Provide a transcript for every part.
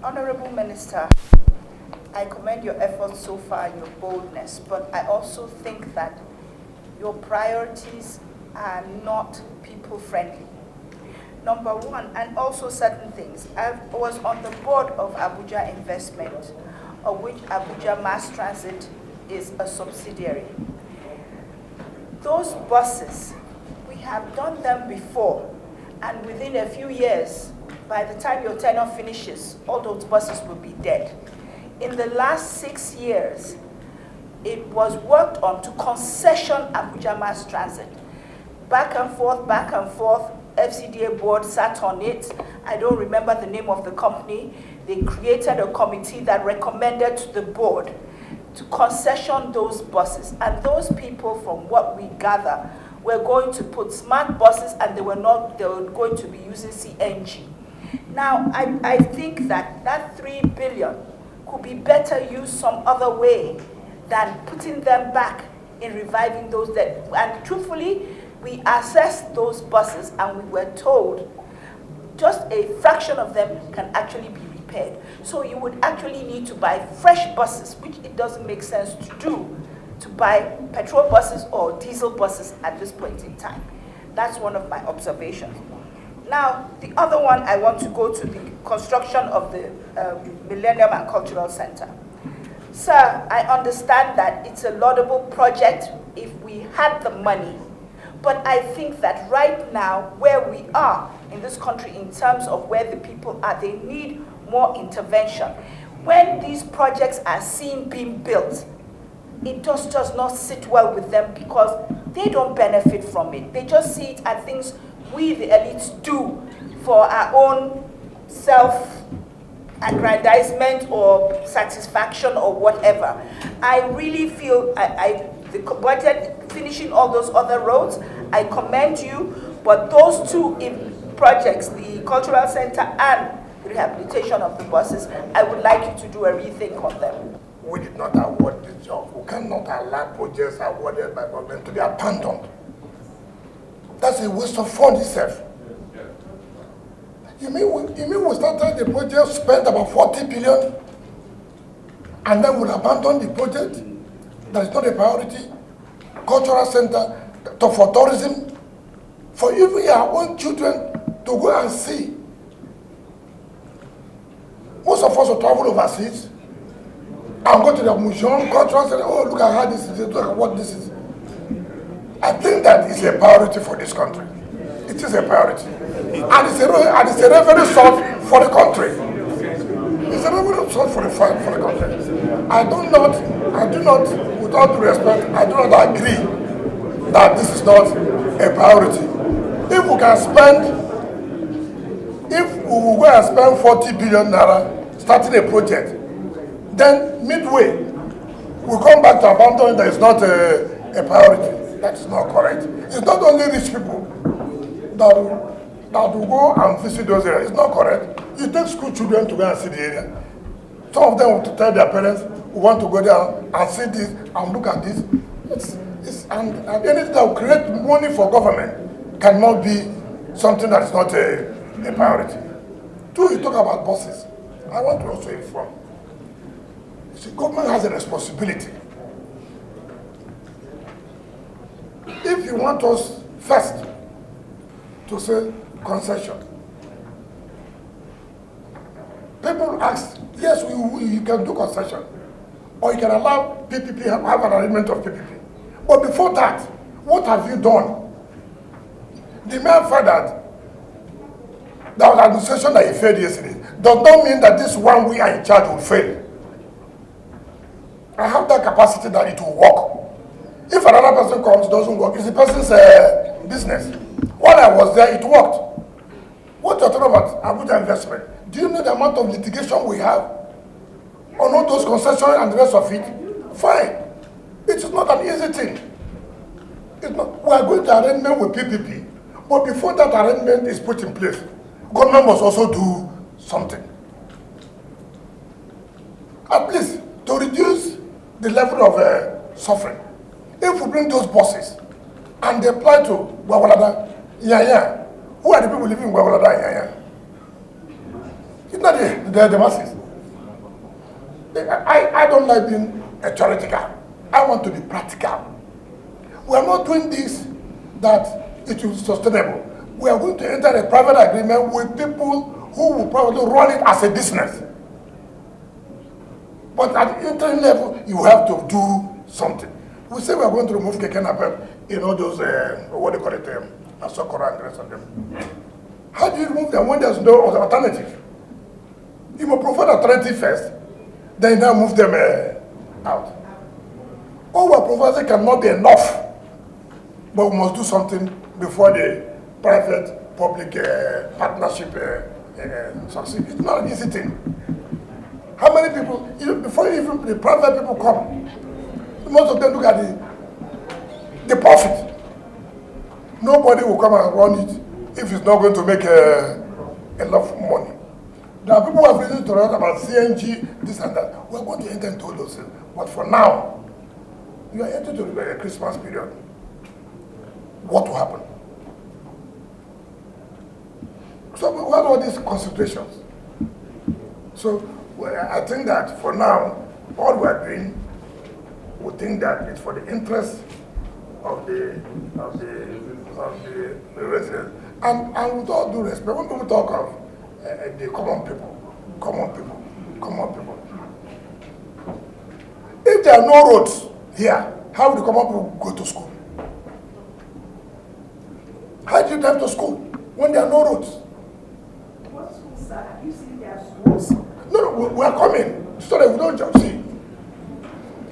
Honorable Minister, I commend your efforts so far and your boldness, but I also think that your priorities are not people-friendly. Number one, and also certain things. I was on the board of Abuja Investment, of which Abuja Mass Transit is a subsidiary. Those buses, we have done them before, and within a few years, by the time your tenure finishes, all those buses will be dead. In the last 6 years, it was worked on to concession Abuja Mass Transit. Back and forth, FCDA board sat on it. I don't remember the name of the company. They created a committee that recommended to the board to concession those buses. And those people, from what we gather, were going to put smart buses, and they were going to be using CNG. Now, I think that 3 billion could be better used some other way than putting them back in reviving those that, and truthfully, we assessed those buses and we were told just a fraction of them can actually be repaired. So you would actually need to buy fresh buses, which it doesn't make sense to do, to buy petrol buses or diesel buses at this point in time. That's one of my observations. Now, the other one, I want to go to the construction of the Millennium and Cultural Center. Sir, I understand that it's a laudable project if we had the money. But I think that right now, where we are in this country in terms of where the people are, they need more intervention. When these projects are seen being built, it just does not sit well with them because they don't benefit from it. They just see it as things we, the elites, do for our own self-aggrandizement or satisfaction or whatever. I really feel the budget, finishing all those other roads, I commend you, but those two projects, the cultural center and the rehabilitation of the buses, I would like you to do a rethink on them. We did not award this job. We cannot allow projects awarded by government to be abandoned. That's a waste of funds itself. You mean we started the project, spent about 40 billion, and then we'll abandon the project? That is not a priority. Cultural center for tourism, for even our own children to go and see. Most of us will travel overseas and go to the museum, cultural center. Oh, look at how this is, look at what this is. I think that is a priority for this country. It is a priority. And it's a revenue source for the country. It's a revenue source for the country. I do not, with all due respect, I do not agree that this is not a priority. If we can go and spend 40 billion naira starting a project, then midway, we come back to abandon that is not a priority. That is not correct. It's not only rich people that will go and visit those areas. It's not correct. You take school children to go and see the area. Some of them will tell their parents, we want to go there and see this and look at this. And anything that will create money for government cannot be something that is not a priority. Two, you talk about buses. I want to also inform. You see, government has a responsibility. If you want us first to say concession, people ask, yes, you can do concession, or you can allow PPP, have an arrangement of PPP. But before that, what have you done? The mere fact that there was an administration that you failed yesterday does not mean that this one we are in charge will fail. I have that capacity that it will work. If another person comes, doesn't work, it's the person's business. While I was there, it worked. What you're talking about, Abuja investment, do you know the amount of litigation we have on all those concessions and the rest of it? Fine. It is not an easy thing. It's not. We are going to arrangement with PPP, but before that arrangement is put in place, government must also do something. At least to reduce the level of suffering. If we bring those buses and they apply to Gwagwalada, Yaya, who are the people living in Gwagwalada and Yaya? It's not the masses. I don't like being theoretical. I want to be practical. We are not doing this that it will be sustainable. We are going to enter a private agreement with people who will probably run it as a business. But at the interim level, you have to do something. We say we are going to remove Keke Napep, you know, those, what do you call it, Asokora and the rest of them. How do you remove them when there's no alternative? You must provide alternative first, then now move them out. All we are providing cannot be enough, but we must do something before the private-public partnership succeed. It's not an easy thing. How many people, before even the private people come, most of them look at the profit. Nobody will come and run it if it's not going to make enough money. There are people who have reason to talk about CNG, this and that. We're going to enter into those things. But for now, you are entering into a Christmas period. What will happen? So we have all these considerations. So I think that for now, all we are doing, we think that it's for the interest of the residents. And with all due respect, when people talk of the common people, if there are no roads here, how will the common people go to school? How do you drive to school when there are no roads? What schools, sir? Have you seen their schools? No, we are coming so that we don't just see.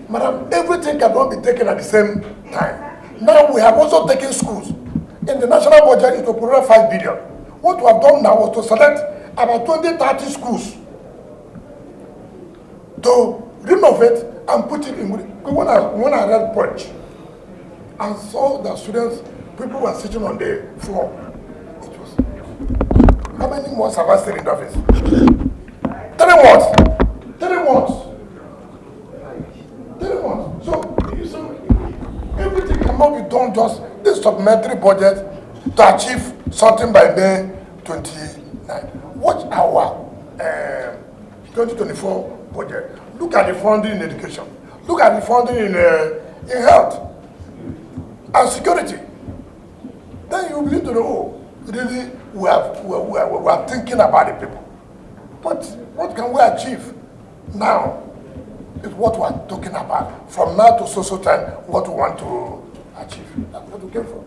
Madam, everything cannot be taken at the same time. Now we have also taken schools. In the national budget, it will provide 5 billion. What we have done now was to select about 20-30 schools to renovate and put it in. When I read Punch and saw the students, people were sitting on the floor. It was, how many months have I stayed in the office? 3 months. 3 months. 3 months. So, everything cannot be done just this supplementary budget to achieve something by May 29. Watch our 2024 budget. Look at the funding in education. Look at the funding in health and security. Then you begin to know, oh, really, we are thinking about the people. But what can we achieve now is what we are talking about. From now to so time, what we want to achieve. That's what we came from.